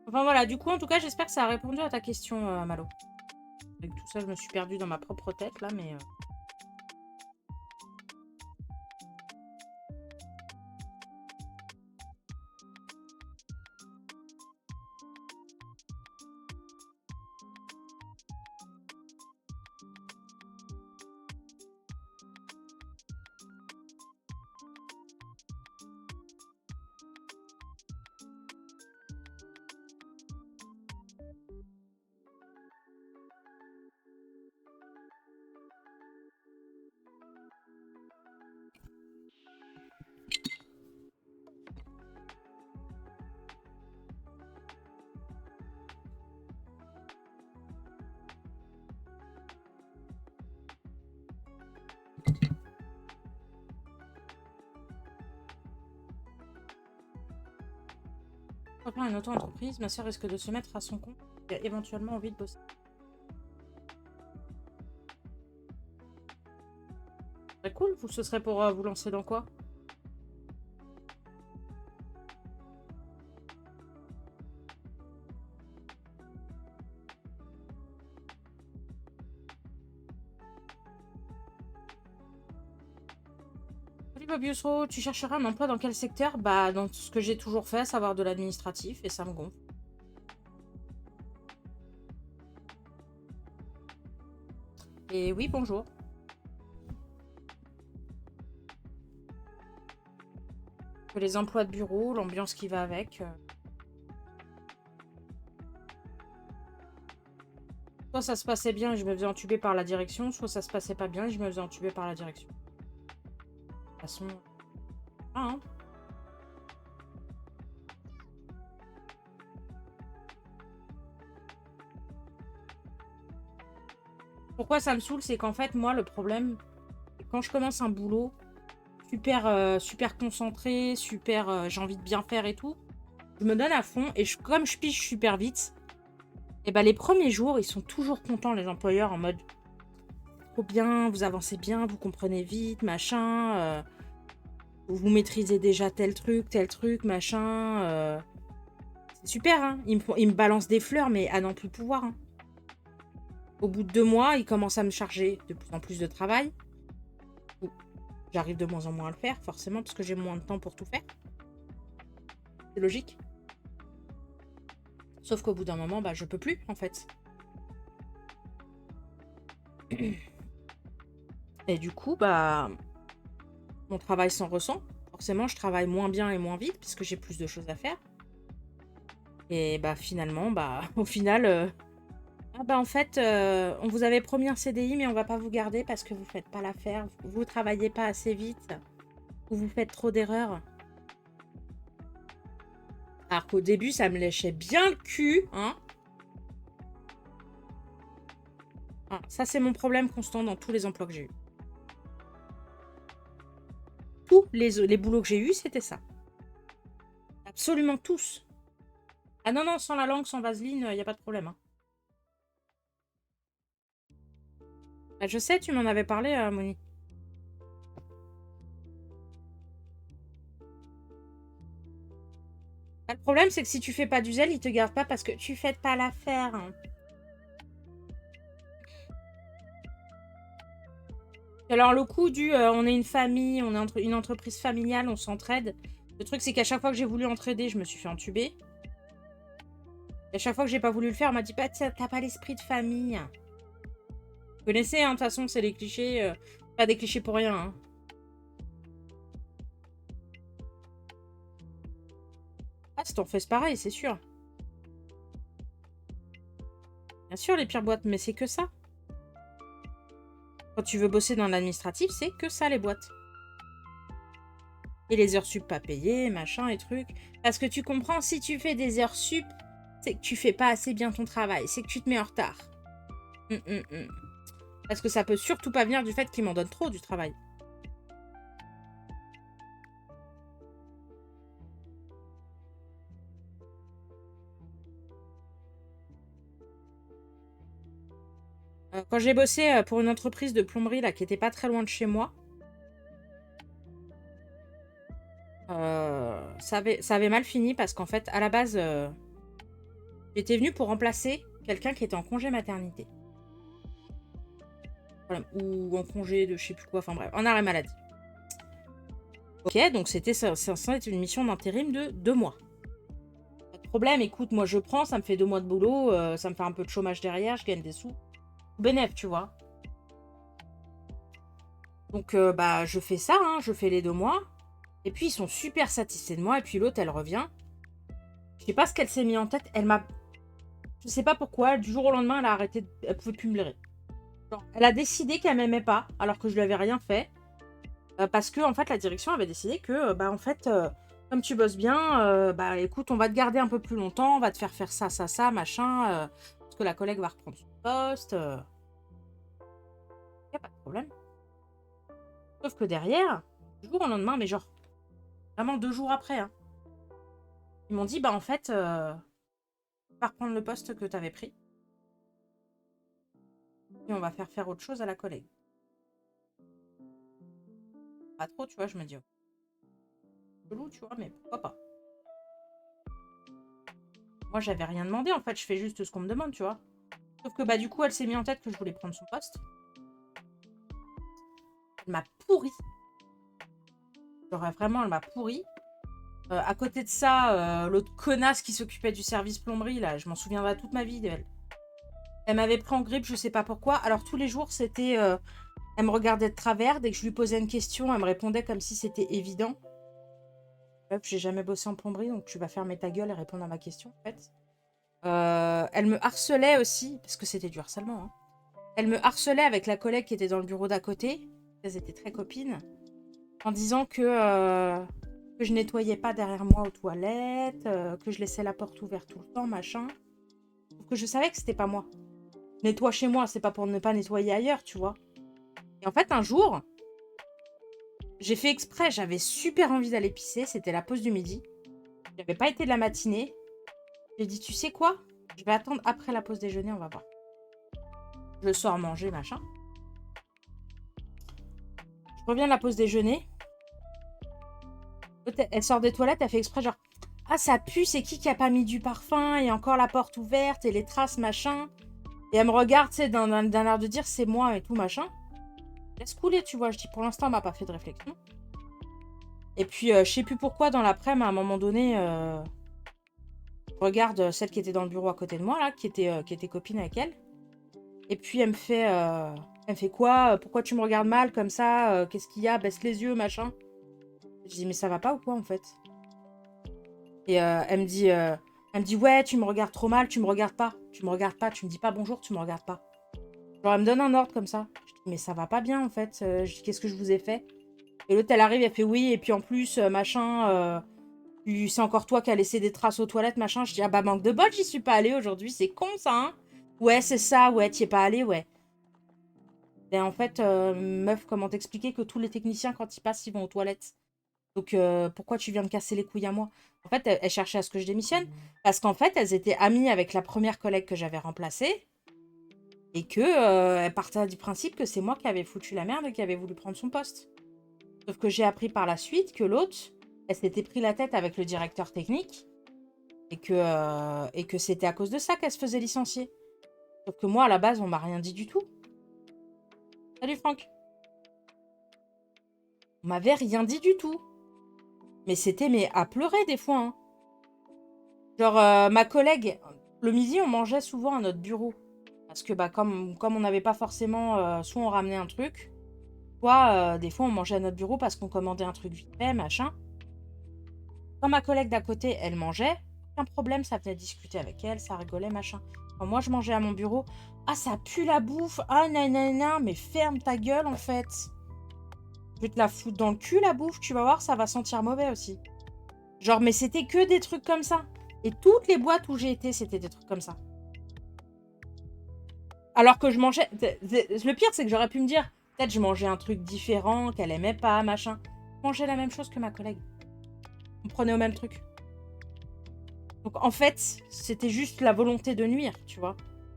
Enfin voilà, du coup, en tout cas, j'espère que ça a répondu à ta question, Malo. Avec tout ça, je me suis perdue dans ma propre tête, là, mais... Reprendre une auto-entreprise, ma soeur risque de se mettre à son compte et a éventuellement envie de bosser. Très cool, ce serait pour vous lancer dans quoi? Salut Bob Yusro, tu chercheras un emploi dans quel secteur? Bah, dans ce que j'ai toujours fait, à savoir de l'administratif, et ça me gonfle. Et oui, bonjour. Les emplois de bureau, l'ambiance qui va avec. Soit ça se passait bien et je me faisais entuber par la direction, soit ça se passait pas bien et je me faisais entuber par la direction. De toute façon... Ah, hein. Pourquoi ça me saoule, c'est qu'en fait, moi, le problème, quand je commence un boulot super concentré, j'ai envie de bien faire et tout, je me donne à fond et comme je pige super vite, et ben les premiers jours, ils sont toujours contents, les employeurs, en mode trop bien, vous avancez bien, vous comprenez vite, machin, vous maîtrisez déjà tel truc, machin. C'est super, hein. Ils me balancent des fleurs, mais à n'en plus pouvoir, hein. Au bout de 2 mois, ils commencent à me charger de plus en plus de travail. J'arrive de moins en moins à le faire, forcément, parce que j'ai moins de temps pour tout faire. C'est logique. Sauf qu'au bout d'un moment, bah, je peux plus, en fait. Et du coup, bah, mon travail s'en ressent. Forcément, je travaille moins bien et moins vite, puisque j'ai plus de choses à faire. Et bah, finalement, bah, au final... Ah bah en fait, on vous avait promis un CDI, mais on va pas vous garder parce que vous faites pas l'affaire. Vous travaillez pas assez vite. Ou vous faites trop d'erreurs. Alors qu'au début, ça me léchait bien le cul, hein. Ah, ça, c'est mon problème constant dans tous les emplois que j'ai eus. Tous les boulots que j'ai eus, c'était ça. Absolument tous. Ah non, non, sans la langue, sans vaseline, il n'y a pas de problème, hein. Bah, je sais, tu m'en avais parlé, Moni. Bah, le problème, c'est que si tu fais pas du zèle, ils te gardent pas parce que tu fais pas l'affaire, hein. Alors, le coup du on est une famille, on est une entreprise familiale, on s'entraide. Le truc, c'est qu'à chaque fois que j'ai voulu entraider, je me suis fait entuber. Et à chaque fois que j'ai pas voulu le faire, on m'a dit bah, t'as pas l'esprit de famille. Vous connaissez, hein, de toute façon, c'est les clichés. Pas des clichés pour rien, hein. Ah, si t'en fais, c'est pareil, c'est sûr. Bien sûr, les pires boîtes, mais c'est que ça. Quand tu veux bosser dans l'administratif, c'est que ça, les boîtes. Et les heures sup pas payées, machin et trucs. Parce que tu comprends, si tu fais des heures sup, c'est que tu fais pas assez bien ton travail. C'est que tu te mets en retard. Parce que ça peut surtout pas venir du fait qu'ils m'en donnent trop du travail. Quand j'ai bossé pour une entreprise de plomberie là, qui était pas très loin de chez moi, ça avait mal fini parce qu'en fait, à la base, j'étais venue pour remplacer quelqu'un qui était en congé maternité. Voilà, ou en congé de je sais plus quoi, enfin bref, en arrêt maladie. Ok, donc c'était une mission d'intérim de 2 mois. Pas de problème, écoute, moi je prends, ça me fait 2 mois de boulot, ça me fait un peu de chômage derrière, je gagne des sous. Bénef, tu vois. Donc bah je fais ça, hein, je fais les 2 mois. Et puis ils sont super satisfaits de moi. Et puis l'autre, elle revient. Je sais pas ce qu'elle s'est mis en tête. Elle m'a... Je sais pas pourquoi, du jour au lendemain, elle a arrêté... Elle pouvait plus me blairer. Genre, elle a décidé qu'elle m'aimait pas, alors que je lui avais rien fait. Parce que, en fait, la direction avait décidé que, bah en fait, comme tu bosses bien, bah écoute, on va te garder un peu plus longtemps, on va te faire faire ça, ça, ça, machin. Parce que la collègue va reprendre son poste. Y a pas de problème. Sauf que derrière, du jour au lendemain, mais genre, vraiment 2 jours après, hein, ils m'ont dit, bah en fait, tu vas reprendre le poste que t'avais pris. Et on va faire autre chose à la collègue. Pas trop, tu vois, je me dis, oh, chelou, tu vois, mais pourquoi pas. Moi, j'avais rien demandé, en fait, je fais juste ce qu'on me demande, tu vois. Sauf que, bah, du coup, elle s'est mis en tête que je voulais prendre son poste. Elle m'a pourri. Genre, vraiment, elle m'a pourri. À côté de ça, l'autre connasse qui s'occupait du service plomberie, là, je m'en souviendrai toute ma vie d'elle. Elle m'avait pris en grippe, je sais pas pourquoi. Alors, tous les jours, c'était... elle me regardait de travers. Dès que je lui posais une question, elle me répondait comme si c'était évident. Hop, j'ai jamais bossé en plomberie, donc tu vas fermer ta gueule et répondre à ma question, en fait. Elle me harcelait aussi, parce que c'était du harcèlement, hein. Elle me harcelait avec la collègue qui était dans le bureau d'à côté. Elles étaient très copines. En disant que je nettoyais pas derrière moi aux toilettes, que je laissais la porte ouverte tout le temps, machin. Sauf que je savais que c'était pas moi. Nettoie chez moi, c'est pas pour ne pas nettoyer ailleurs, tu vois. Et en fait, un jour, j'ai fait exprès, j'avais super envie d'aller pisser, c'était la pause du midi. J'avais pas été de la matinée. J'ai dit, tu sais quoi? Je vais attendre après la pause déjeuner, on va voir. Je sors manger, machin. Je reviens de la pause déjeuner. Elle sort des toilettes, elle fait exprès, genre, ah, ça pue, c'est qui a pas mis du parfum? Et encore la porte ouverte et les traces, machin. Et elle me regarde, tu sais, d'un air de dire, c'est moi et tout, machin. Laisse couler, tu vois. Je dis, pour l'instant, elle m'a pas fait de réflexion. Et puis, je sais plus pourquoi, dans l'après-midi, à un moment donné, je regarde celle qui était dans le bureau à côté de moi, là, qui était copine avec elle. Et puis, elle me fait quoi? Pourquoi tu me regardes mal comme ça? Qu'est-ce qu'il y a? Baisse les yeux, machin. Je dis, mais ça va pas ou quoi, en fait? Et elle me dit, ouais, tu me regardes trop mal, tu me regardes pas. Tu me regardes pas, tu me dis pas bonjour, tu me regardes pas. Genre, elle me donne un ordre comme ça. Je dis, mais ça va pas bien, en fait. Je dis, qu'est-ce que je vous ai fait? Et l'autre, elle arrive, elle fait oui, et puis en plus, machin, c'est encore toi qui as laissé des traces aux toilettes, machin. Je dis, ah bah, manque de bol, j'y suis pas allée aujourd'hui, c'est con ça, hein? Ouais, c'est ça, ouais, t'y es pas allée, ouais. Et en fait, meuf, comment t'expliquer que tous les techniciens, quand ils passent, ils vont aux toilettes? Donc, pourquoi tu viens me casser les couilles à moi? En fait, elle cherchait à ce que je démissionne. Parce qu'en fait, elles étaient amies avec la première collègue que j'avais remplacée. Et que elle partait du principe que c'est moi qui avais foutu la merde et qui avait voulu prendre son poste. Sauf que j'ai appris par la suite que l'autre, elle s'était pris la tête avec le directeur technique. Et que c'était à cause de ça qu'elle se faisait licencier. Sauf que moi, à la base, on m'a rien dit du tout. Salut Franck. On m'avait rien dit du tout. Mais c'était à pleurer des fois, hein. Genre, ma collègue, le midi, on mangeait souvent à notre bureau. Parce que bah, comme on n'avait pas forcément... soit on ramenait un truc, soit des fois on mangeait à notre bureau parce qu'on commandait un truc vite fait, machin. Quand ma collègue d'à côté, elle mangeait, aucun problème, ça venait discuter avec elle, ça rigolait, machin. Quand moi, je mangeais à mon bureau, ah, ça pue la bouffe, ah, nanana, mais ferme ta gueule, en fait. Je vais te la foutre dans le cul, la bouffe, tu vas voir, ça va sentir mauvais aussi. Genre, mais c'était que des trucs comme ça. Et toutes les boîtes où j'ai été, c'était des trucs comme ça. Alors que je mangeais... Le pire, c'est que j'aurais pu me dire, peut-être je mangeais un truc différent, qu'elle aimait pas, machin. Je mangeais la même chose que ma collègue. On prenait au même truc. Donc, en fait, c'était juste la volonté de nuire, tu vois.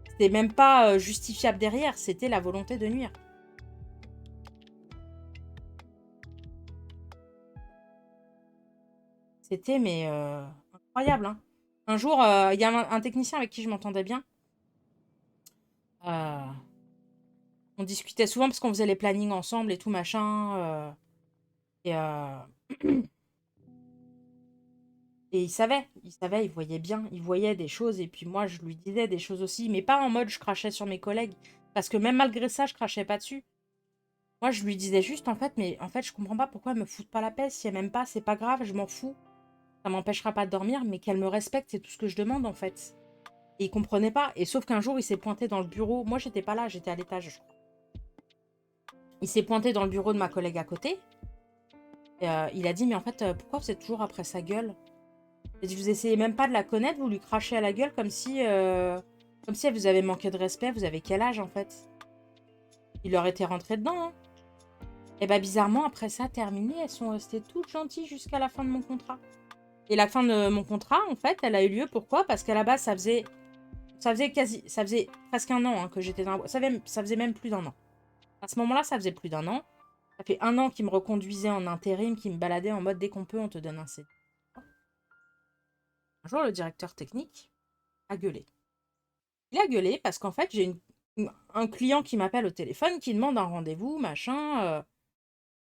C'était même pas justifiable derrière, c'était la volonté de nuire. C'était, mais incroyable, hein. Un jour, il y a un technicien avec qui je m'entendais bien. On discutait souvent parce qu'on faisait les plannings ensemble et tout, machin. Et, et il voyait bien, il voyait des choses. Et puis moi, je lui disais des choses aussi, mais pas en mode je crachais sur mes collègues. Parce que même malgré ça, je crachais pas dessus. Moi, je lui disais juste, en fait, mais en fait, je comprends pas pourquoi elle me fout pas la paix. Si elle m'aime pas, c'est pas grave, je m'en fous. Ça m'empêchera pas de dormir, mais qu'elle me respecte, c'est tout ce que je demande, en fait. Et il comprenait pas. Et sauf qu'un jour, il s'est pointé dans le bureau. Moi, j'étais pas là, j'étais à l'étage, je crois. Il s'est pointé dans le bureau de ma collègue à côté. Et, il a dit, mais en fait, pourquoi vous êtes toujours après sa gueule? Il a dit, vous essayez même pas de la connaître, vous lui crachez à la gueule comme si elle vous avait manqué de respect. Vous avez quel âge, en fait? Il leur était rentré dedans, hein. Et bah, bizarrement, après ça, terminé, elles sont restées toutes gentilles jusqu'à la fin de mon contrat. Et la fin de mon contrat, en fait, elle a eu lieu. Pourquoi? Parce qu'à la base, ça faisait presque un an hein, que j'étais dans la boîte. Ça faisait même plus d'un an. À ce moment-là, ça faisait plus d'un an. Ça fait un an qu'ils me reconduisaient en intérim, qu'ils me baladaient en mode dès qu'on peut, on te donne un CD. Un jour, le directeur technique a gueulé. Il a gueulé parce qu'en fait, j'ai un client qui m'appelle au téléphone, qui demande un rendez-vous, machin.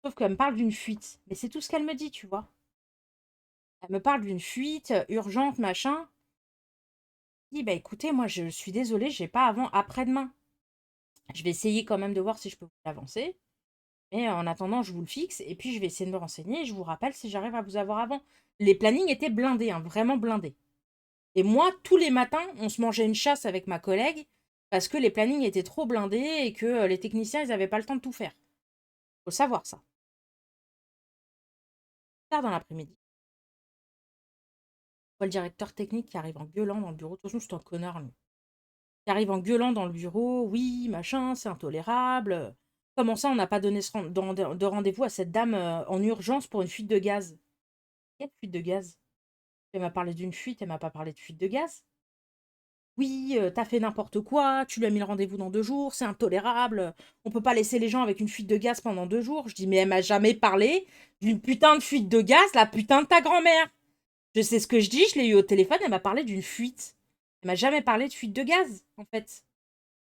Sauf qu'elle me parle d'une fuite. Mais c'est tout ce qu'elle me dit, tu vois. Elle me parle d'une fuite urgente, machin. Je dis, bah écoutez, moi, je suis désolée, j'ai pas avant après-demain. Je vais essayer quand même de voir si je peux vous l'avancer. Mais en attendant, je vous le fixe. Et puis, je vais essayer de me renseigner. Et je vous rappelle si j'arrive à vous avoir avant. Les plannings étaient blindés, hein, vraiment blindés. Et moi, tous les matins, on se mangeait une chasse avec ma collègue parce que les plannings étaient trop blindés et que les techniciens, ils n'avaient pas le temps de tout faire. Faut savoir ça. Tard dans l'après-midi. Le directeur technique qui arrive en gueulant dans le bureau. De toute façon, c'est un connard, lui. Qui arrive en gueulant dans le bureau. Oui, machin, c'est intolérable. Comment ça, on n'a pas donné de rendez-vous à cette dame en urgence pour une fuite de gaz? Quelle fuite de gaz? Elle m'a parlé d'une fuite, elle m'a pas parlé de fuite de gaz. Oui, t'as fait n'importe quoi, tu lui as mis le rendez-vous dans 2 jours, c'est intolérable. On peut pas laisser les gens avec une fuite de gaz pendant 2 jours. Je dis, mais elle m'a jamais parlé d'une putain de fuite de gaz, la putain de ta grand-mère. Je sais ce que je dis, je l'ai eu au téléphone, elle m'a parlé d'une fuite. Elle m'a jamais parlé de fuite de gaz, en fait.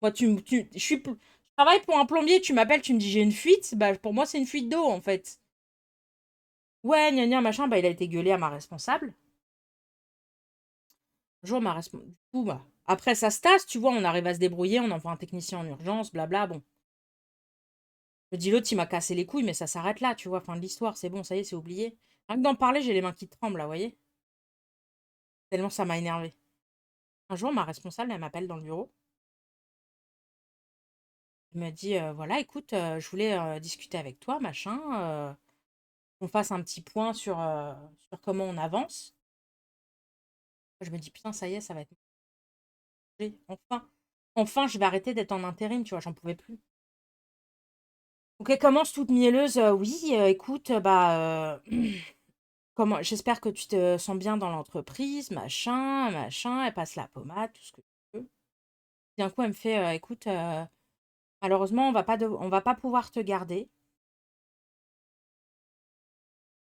Moi, je travaille pour un plombier, tu m'appelles, tu me dis j'ai une fuite, bah pour moi c'est une fuite d'eau, en fait. Ouais, gna gna, machin, bah il a été gueulé à ma responsable. Un jour, ma responsable... Du coup, bah, après ça se tasse, tu vois, on arrive à se débrouiller, on envoie un technicien en urgence, blabla, bon. Je dis l'autre, il m'a cassé les couilles, mais ça s'arrête là, tu vois, fin de l'histoire, c'est bon, ça y est, c'est oublié. Rien que d'en parler, j'ai les mains qui tremblent, là, vous voyez? Tellement ça m'a énervé. Un jour, ma responsable, elle m'appelle dans le bureau. Elle me dit, voilà, écoute, je voulais discuter avec toi, machin, qu'on fasse un petit point sur comment on avance. Je me dis, putain, ça y est, ça va être... Enfin, enfin, je vais arrêter d'être en intérim, tu vois, j'en pouvais plus. Donc elle commence toute mielleuse, oui, écoute, bah, comment, j'espère que tu te sens bien dans l'entreprise, machin, machin, elle passe la pommade, tout ce que tu veux. D'un coup, elle me fait, écoute, malheureusement, on va pas pouvoir te garder.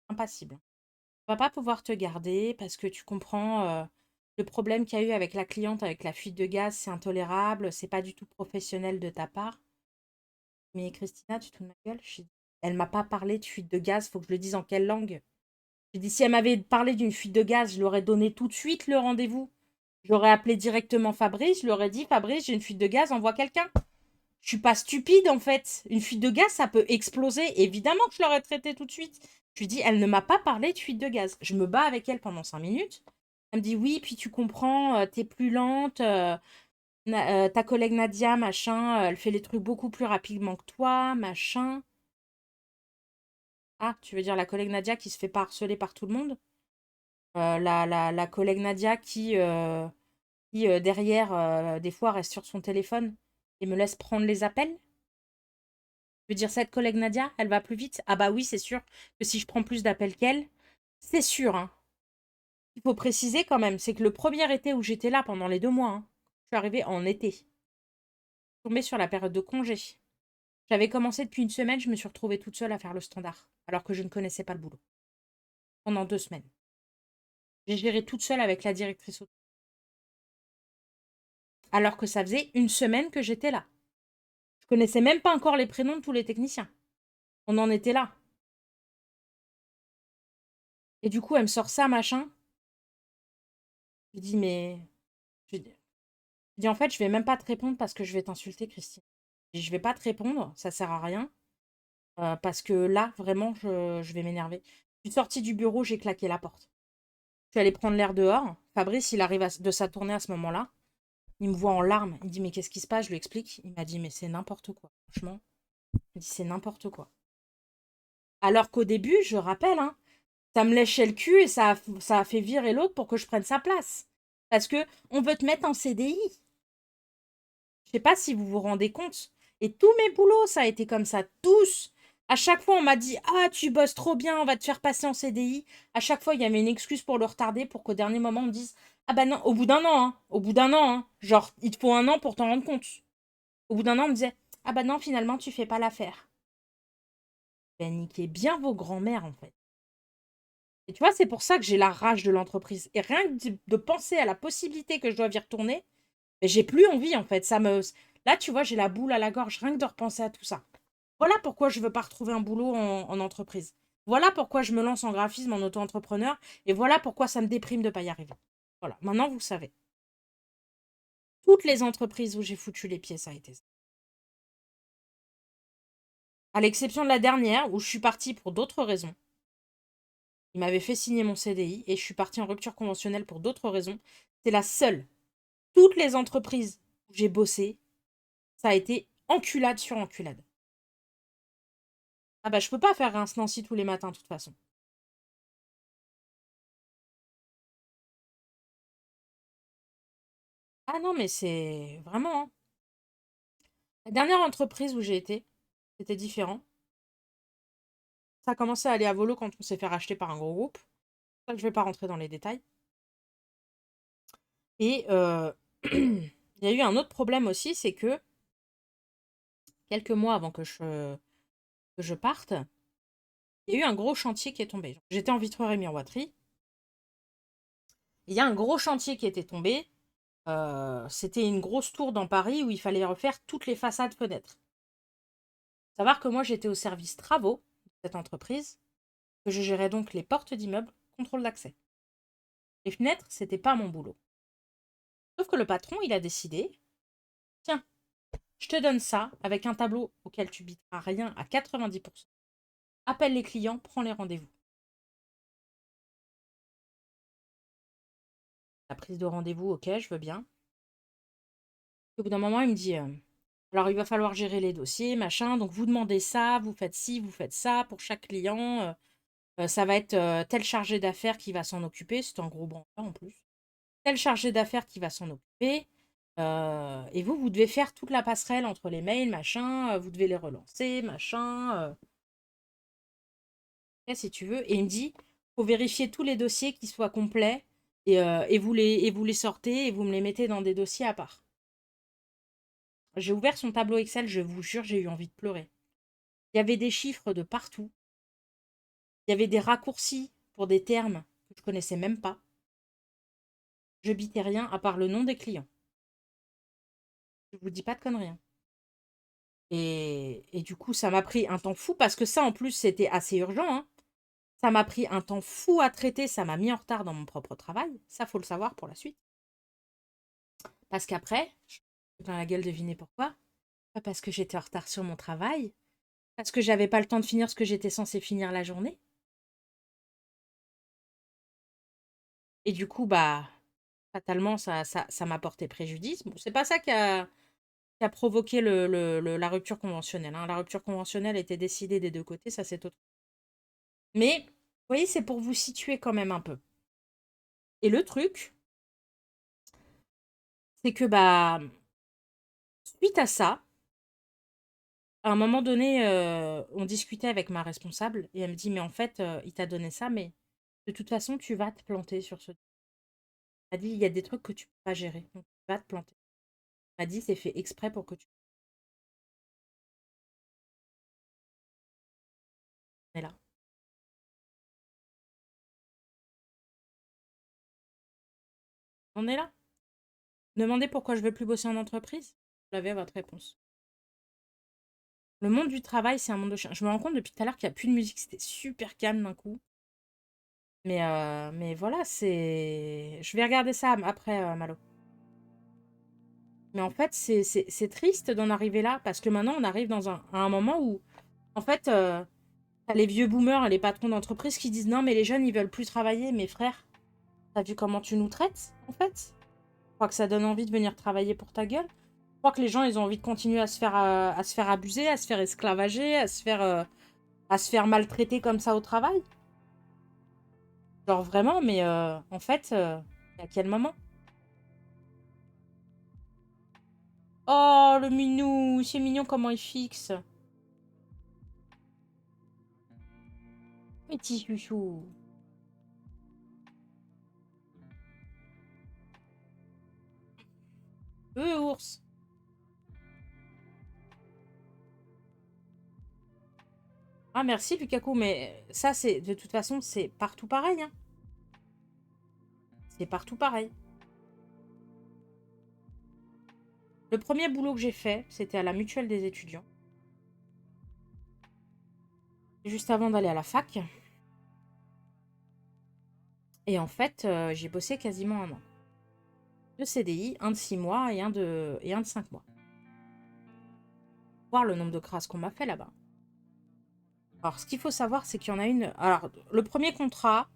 Impassible. On va pas pouvoir te garder parce que tu comprends le problème qu'il y a eu avec la cliente, avec la fuite de gaz, c'est intolérable, c'est pas du tout professionnel de ta part. Mais Christina, tu te fous de ma gueule? Elle m'a pas parlé de fuite de gaz, faut que je le dise en quelle langue? J'ai dit, si elle m'avait parlé d'une fuite de gaz, je lui aurais donné tout de suite le rendez-vous. J'aurais appelé directement Fabrice, je lui aurais dit, Fabrice, j'ai une fuite de gaz, envoie quelqu'un. Je suis pas stupide en fait. Une fuite de gaz, ça peut exploser. Évidemment que je l'aurais traité tout de suite. Je lui dis, elle ne m'a pas parlé de fuite de gaz. Je me bats avec elle pendant 5 minutes. Elle me dit: «Oui, puis tu comprends, tu plus lente, ta collègue Nadia, machin, elle fait les trucs beaucoup plus rapidement que toi, machin». Ah, tu veux dire la collègue Nadia qui se fait pas harceler par tout le monde? La collègue Nadia qui derrière, des fois reste sur son téléphone et me laisse prendre les appels? Je veux dire cette collègue Nadia, elle va plus vite? Ah bah oui, c'est sûr que si je prends plus d'appels qu'elle, c'est sûr, hein. Il faut préciser quand même, c'est que le premier été où j'étais là pendant les 2 mois, hein, je suis arrivée en été, tombée sur la période de congé. J'avais commencé depuis une semaine, je me suis retrouvée toute seule à faire le standard, alors que je ne connaissais pas le boulot. Pendant 2 semaines. J'ai géré toute seule avec la directrice auto. Alors que ça faisait une semaine que j'étais là. Je connaissais même pas encore les prénoms de tous les techniciens. On en était là. Et du coup, elle me sort ça, machin. Je dis, mais. Je dis, en fait, je vais même pas te répondre parce que je vais t'insulter, Christine. Je dis, je vais pas te répondre, ça sert à rien. Parce que là, vraiment, je vais m'énerver. Je suis sortie du bureau, j'ai claqué la porte. Je suis allée prendre l'air dehors. Fabrice, il arrive de sa tournée à ce moment-là. Il me voit en larmes. Il me dit, mais qu'est-ce qui se passe? Je lui explique. Il m'a dit, mais c'est n'importe quoi. Franchement, il me dit, c'est n'importe quoi. Alors qu'au début, je rappelle, hein, ça me léchait le cul et ça a fait virer l'autre pour que je prenne sa place. Parce que on veut te mettre en CDI. Je sais pas si vous vous rendez compte. Et tous mes boulots, ça a été comme ça. Tous. À chaque fois, on m'a dit: «Ah, tu bosses trop bien, on va te faire passer en CDI». À chaque fois, il y avait une excuse pour le retarder, pour qu'au dernier moment, on me dise: «Ah bah non», au bout d'un an, hein. Au bout d'un an, hein. Genre, il te faut un an pour t'en rendre compte. Au bout d'un an, on me disait: «Ah bah non, finalement, tu fais pas l'affaire». Ben, niquez bien vos grands-mères, en fait. Et tu vois, c'est pour ça que j'ai la rage de l'entreprise. Et rien que de penser à la possibilité que je dois y retourner, mais j'ai plus envie, en fait. Là, tu vois, j'ai la boule à la gorge, rien que de repenser à tout ça. Voilà pourquoi je veux pas retrouver un boulot en entreprise. Voilà pourquoi je me lance en graphisme, en auto-entrepreneur. Et voilà pourquoi ça me déprime de pas y arriver. Voilà, maintenant vous savez. Toutes les entreprises où j'ai foutu les pieds, ça a été ça. À l'exception de la dernière, où je suis partie pour d'autres raisons. Il m'avait fait signer mon CDI et je suis partie en rupture conventionnelle pour d'autres raisons. C'est la seule. Toutes les entreprises où j'ai bossé, ça a été enculade sur enculade. Ah bah je peux pas faire Reims Nancy tous les matins de toute façon. Ah non mais c'est vraiment, hein. La dernière entreprise où j'ai été, c'était différent. Ça a commencé à aller à volo quand on s'est fait racheter par un gros groupe. C'est ça que je vais pas rentrer dans les détails. Et il y a eu un autre problème aussi, c'est que quelques mois avant que je parte, il y a eu un gros chantier qui est tombé. J'étais en vitrerie miroiterie. Il y a un gros chantier qui était tombé. C'était une grosse tour dans Paris où il fallait refaire toutes les façades fenêtres. Savoir que moi j'étais au service travaux de cette entreprise, que je gérais donc les portes d'immeubles, contrôle d'accès. Les fenêtres, c'était pas mon boulot. Sauf que le patron, il a décidé, tiens, je te donne ça avec un tableau auquel tu biteras rien à 90%. Appelle les clients, prends les rendez-vous. La prise de rendez-vous, ok, je veux bien. Au bout d'un moment, il me dit, alors il va falloir gérer les dossiers, machin, donc vous demandez ça, vous faites ci, vous faites ça pour chaque client. Ça va être tel chargé d'affaires qui va s'en occuper. C'est un gros branleur en plus. Tel chargé d'affaires qui va s'en occuper. Et vous devez faire toute la passerelle entre les mails, machin. Vous devez les relancer, machin. Si tu veux. Et il me dit, faut vérifier tous les dossiers qui soient complets. Et vous les sortez et vous me les mettez dans des dossiers à part. J'ai ouvert son tableau Excel, je vous jure, j'ai eu envie de pleurer. Il y avait des chiffres de partout. Il y avait des raccourcis pour des termes que je connaissais même pas. Je bitais rien à part le nom des clients. Je vous dis pas de conneries, hein. Et du coup, ça m'a pris un temps fou parce que ça, en plus, c'était assez urgent, hein. Ça m'a pris un temps fou à traiter. Ça m'a mis en retard dans mon propre travail. Ça, faut le savoir pour la suite. Parce qu'après, je me dans la gueule, devinez pourquoi? Pas parce que j'étais en retard sur mon travail, parce que j'avais pas le temps de finir ce que j'étais censée finir la journée. Et du coup, bah, fatalement, ça m'a porté préjudice. Bon, c'est pas ça qui a provoqué la rupture conventionnelle, hein. La rupture conventionnelle était décidée des 2 côtés, ça c'est autre. Mais, vous voyez, c'est pour vous situer quand même un peu. Et le truc, c'est que, bah, suite à ça, à un moment donné, on discutait avec ma responsable et elle me dit: «Mais en fait, il t'a donné ça, mais de toute façon, tu vas te planter sur ce». Elle dit: «Il y a des trucs que tu peux pas gérer, donc tu vas te planter». Elle m'a dit: «C'est fait exprès pour que tu». On est là. On est là. Demandez pourquoi je veux plus bosser en entreprise, vous avez votre réponse. Le monde du travail, c'est un monde de chien. Je me rends compte depuis tout à l'heure qu'il y a plus de musique, c'était super calme d'un coup. Mais voilà, c'est je vais regarder ça après, Malo. Mais en fait, c'est triste d'en arriver là parce que maintenant on arrive à un moment où, en fait, tu les vieux boomers et les patrons d'entreprise qui disent: «Non, mais les jeunes, ils veulent plus travailler». Mais frère, t'as vu comment tu nous traites, en fait? Je crois que ça donne envie de venir travailler pour ta gueule. Je crois que les gens, ils ont envie de continuer à se faire abuser, à se faire esclavager, à se faire maltraiter comme ça au travail. Genre vraiment, mais en fait, à quel moment? Oh, le minou, c'est mignon comment il fixe. Petit chouchou. Ours. Ah, merci, Lukaku, mais ça, c'est de toute façon, c'est partout pareil, hein. C'est partout pareil. Le premier boulot que j'ai fait, c'était à la mutuelle des étudiants. Juste avant d'aller à la fac. Et en fait, j'ai bossé quasiment un an. 2 CDI, un de 6 mois et un de 5 mois. Voir le nombre de crasses qu'on m'a fait là-bas. Alors, ce qu'il faut savoir, c'est qu'il y en a une. Alors, le premier contrat,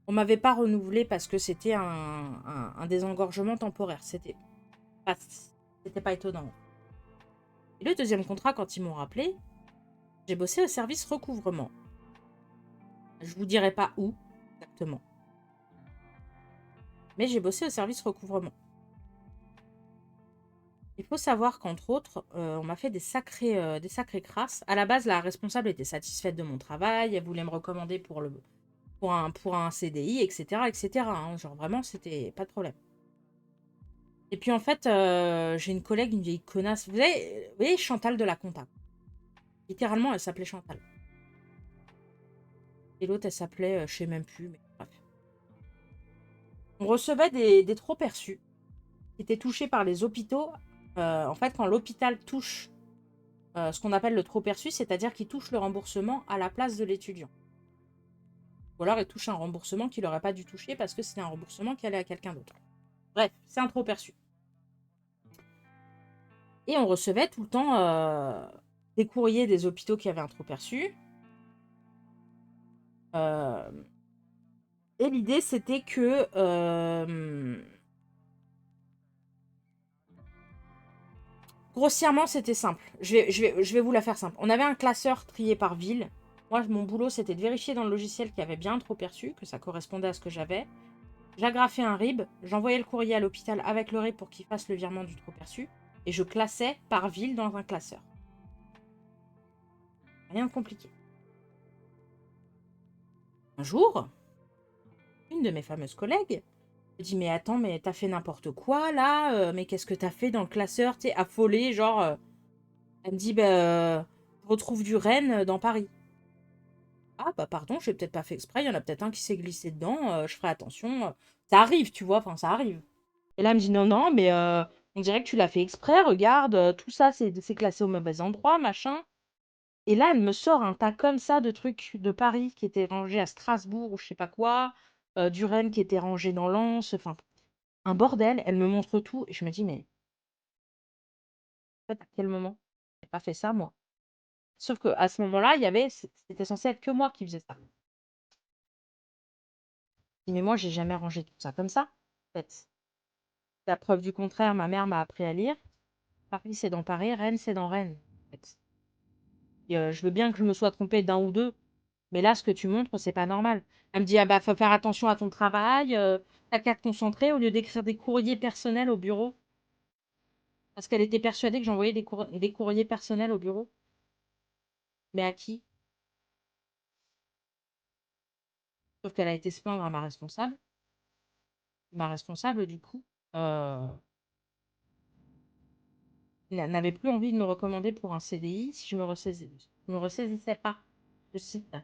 on m'avait pas renouvelé parce que c'était un désengorgement temporaire. C'était pas étonnant. Et le deuxième contrat, quand ils m'ont rappelé, j'ai bossé au service recouvrement. Je vous dirai pas où exactement. Mais j'ai bossé au service recouvrement. Il faut savoir qu'entre autres, on m'a fait des sacrées crasses. À la base, la responsable était satisfaite de mon travail, elle voulait me recommander pour un CDI, etc., etc., hein. Genre vraiment, c'était pas de problème. Et puis en fait, j'ai une collègue, une vieille connasse. Vous voyez Chantal de la compta. Littéralement, elle s'appelait Chantal. Et l'autre, elle s'appelait, je sais même plus, mais bref. On recevait des trop perçus qui étaient touchés par les hôpitaux. En fait, quand l'hôpital touche ce qu'on appelle le trop perçu, c'est-à-dire qu'il touche le remboursement à la place de l'étudiant. Ou alors il touche un remboursement qu'il n'aurait pas dû toucher parce que c'est un remboursement qui allait à quelqu'un d'autre. Bref, c'est un trop perçu. Et on recevait tout le temps des courriers des hôpitaux qui avaient un trop perçu. Et l'idée, c'était que grossièrement, c'était simple. Je vais vous la faire simple. On avait un classeur trié par ville. Moi, mon boulot, c'était de vérifier dans le logiciel qu'il y avait bien un trop perçu, que ça correspondait à ce que j'avais. J'agrafais un RIB, j'envoyais le courrier à l'hôpital avec le RIB pour qu'il fasse le virement du trop perçu, et je classais par ville dans un classeur. Rien de compliqué. Un jour, une de mes fameuses collègues me dit: «Mais attends, mais t'as fait n'importe quoi là, mais qu'est-ce que t'as fait dans le classeur?» Tu sais, affolée, genre. Elle me dit: «Bah, je retrouve du Rennes dans Paris». Ah, bah pardon, j'ai peut-être pas fait exprès, il y en a peut-être un qui s'est glissé dedans, je ferai attention. Ça arrive, tu vois, enfin ça arrive. Et là, elle me dit: «Non, non, mais on dirait que tu l'as fait exprès, regarde, tout ça, c'est classé au mauvais endroit, machin». Et là, elle me sort un tas comme ça de trucs de Paris qui étaient rangés à Strasbourg ou je sais pas quoi, du Rennes qui était rangé dans Lens, enfin, un bordel. Elle me montre tout et je me dis: «Mais en fait, à quel moment? J'ai pas fait ça, moi». Sauf qu'à ce moment-là, c'était censé être que moi qui faisais ça. Mais moi, j'ai jamais rangé tout ça comme ça, en fait. La preuve du contraire, ma mère m'a appris à lire. Paris, c'est dans Paris, Rennes, c'est dans Rennes, en fait. Et, je veux bien que je me sois trompée d'un ou deux, mais là, ce que tu montres, c'est pas normal. Elle me dit: «Ah bah, faut faire attention à ton travail, tu qu'à te concentrer au lieu d'écrire des courriers personnels au bureau». Parce qu'elle était persuadée que j'envoyais des courriers personnels au bureau. Mais à qui? Sauf qu'elle a été se plaindre à ma responsable. Ma responsable, du coup, euh, n'avait plus envie de me recommander pour un CDI si je me ressaisissais pas. Je cite.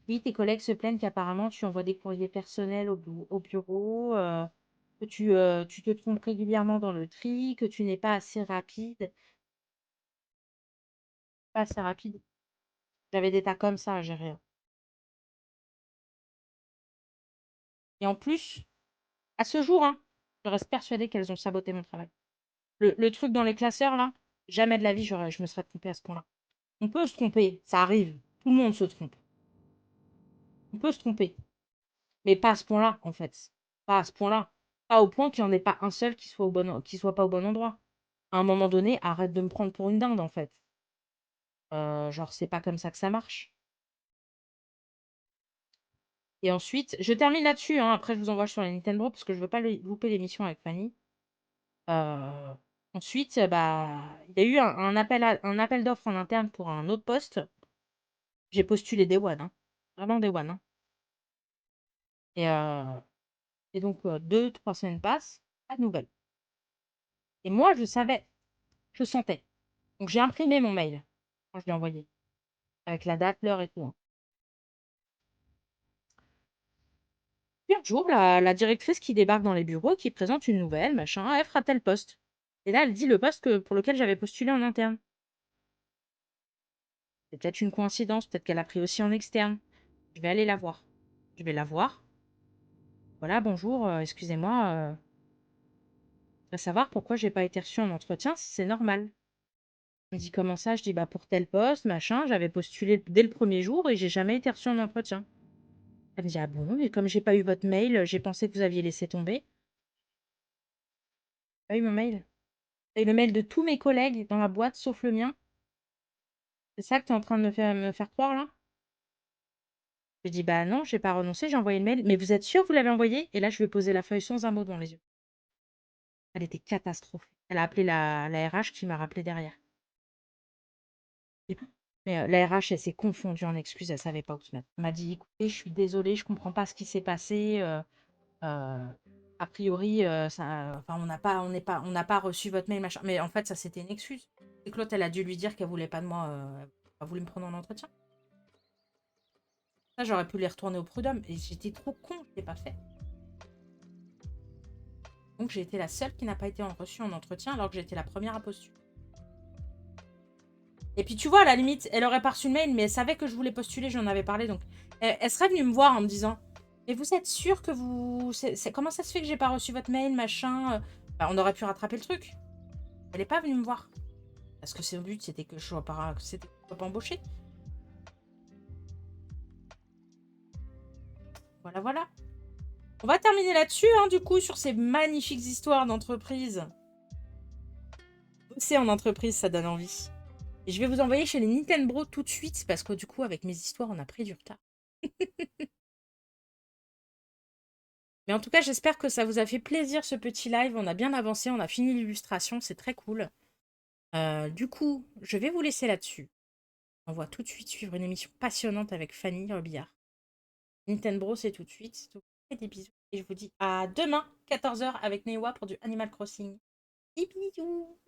Oui, tes collègues se plaignent qu'apparemment tu envoies des courriers personnels au bureau, que tu te trompes régulièrement dans le tri, que tu n'es pas assez rapide. Pas assez rapide. J'avais des tas comme ça à gérer, hein. Et en plus, à ce jour, hein, je reste persuadée qu'elles ont saboté mon travail. Le truc dans les classeurs, là, jamais de la vie, je me serais trompée à ce point-là. On peut se tromper, ça arrive. Tout le monde se trompe. On peut se tromper. Mais pas à ce point-là, en fait. Pas à ce point-là. Pas au point qu'il n'y en ait pas un seul qui soit pas au bon endroit. À un moment donné, arrête de me prendre pour une dinde, en fait. Genre, c'est pas comme ça que ça marche. Et ensuite, je termine là-dessus, hein. Après, je vous envoie sur la Nintendo parce que je veux pas louper l'émission avec Fanny. Euh, Ensuite, bah, il y a eu un appel d'offres en interne pour un autre poste. J'ai postulé Day One, hein. Vraiment Day One, hein. Et, euh, et donc, 2, 3 semaines passent, pas de nouvelles. Et moi, je savais, je sentais. Donc, j'ai imprimé mon mail quand je l'ai envoyé, avec la date, l'heure et tout, hein. Puis un jour, la directrice qui débarque dans les bureaux, qui présente une nouvelle, machin, ah, elle fera tel poste. Et là, elle dit le poste pour lequel j'avais postulé en interne. C'est peut-être une coïncidence, peut-être qu'elle a pris aussi en externe. Je vais aller la voir. Je vais la voir. Voilà, bonjour, excusez-moi. Je voudrais savoir pourquoi j'ai pas été reçue en entretien, si c'est normal. Elle me dit comment ça? Je dis bah pour tel poste, machin, j'avais postulé dès le premier jour et j'ai jamais été reçue en entretien. Elle me dit ah bon, et comme j'ai pas eu votre mail, j'ai pensé que vous aviez laissé tomber. Pas eu mon mail. T'as eu le mail de tous mes collègues dans la boîte sauf le mien. C'est ça que tu es en train de me faire croire là? Je dis bah non, j'ai pas renoncé, j'ai envoyé le mail. Mais vous êtes sûr que vous l'avez envoyé? Et là, je lui ai posé la feuille sans un mot devant les yeux. Elle était catastrophique. Elle a appelé la RH qui m'a rappelé derrière. Et- Mais la RH, elle s'est confondue en excuses, elle savait pas où se mettre. Elle m'a dit écoutez, je suis désolée, je comprends pas ce qui s'est passé. Euh, a priori, enfin, on n'a pas reçu votre mail, machin. Mais en fait, ça c'était une excuse. Et que l'autre, elle a dû lui dire qu'elle voulait pas de moi, elle voulu me prendre en entretien. Ça, j'aurais pu les retourner au prud'homme. Et j'étais trop con, je l'ai pas fait. Donc j'ai été la seule qui n'a pas été reçue en entretien alors que j'étais la première à postuler. Et puis tu vois, à la limite, elle aurait pas reçu le mail, mais elle savait que je voulais postuler, j'en avais parlé. Donc elle serait venue me voir en me disant mais vous êtes sûr que vous. Comment ça se fait que j'ai pas reçu votre mail, machin? Bah, on aurait pu rattraper le truc. Elle est pas venue me voir. Parce que son but, c'était que je sois pas embauchée. Voilà, voilà. On va terminer là-dessus, hein, du coup, sur ces magnifiques histoires d'entreprise. Bosser en entreprise, ça donne envie. Et je vais vous envoyer chez les Nintendo tout de suite, parce que du coup, avec mes histoires, on a pris du retard. Mais en tout cas, j'espère que ça vous a fait plaisir ce petit live. On a bien avancé, on a fini l'illustration, c'est très cool. Du coup, je vais vous laisser là-dessus. On va tout de suite suivre une émission passionnante avec Fanny Robillard. Nintendo, c'est tout de suite. Donc, des bisous. Et je vous dis à demain, 14h, avec Newa pour du Animal Crossing. Des bisous!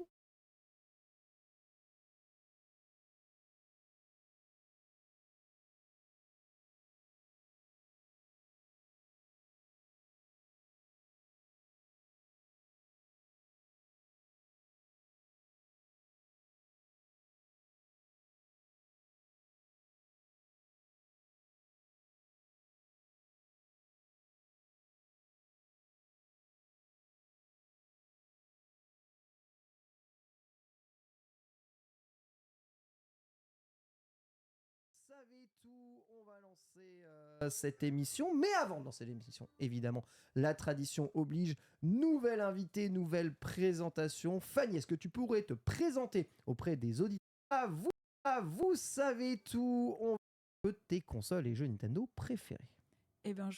tout, on va lancer cette émission. Mais avant de lancer l'émission, évidemment, la tradition oblige. Nouvelle invitée, nouvelle présentation. Fanny, est-ce que tu pourrais te présenter auprès des auditeurs? Vous savez tout. On veut tes consoles et jeux Nintendo préférés. Eh bien, je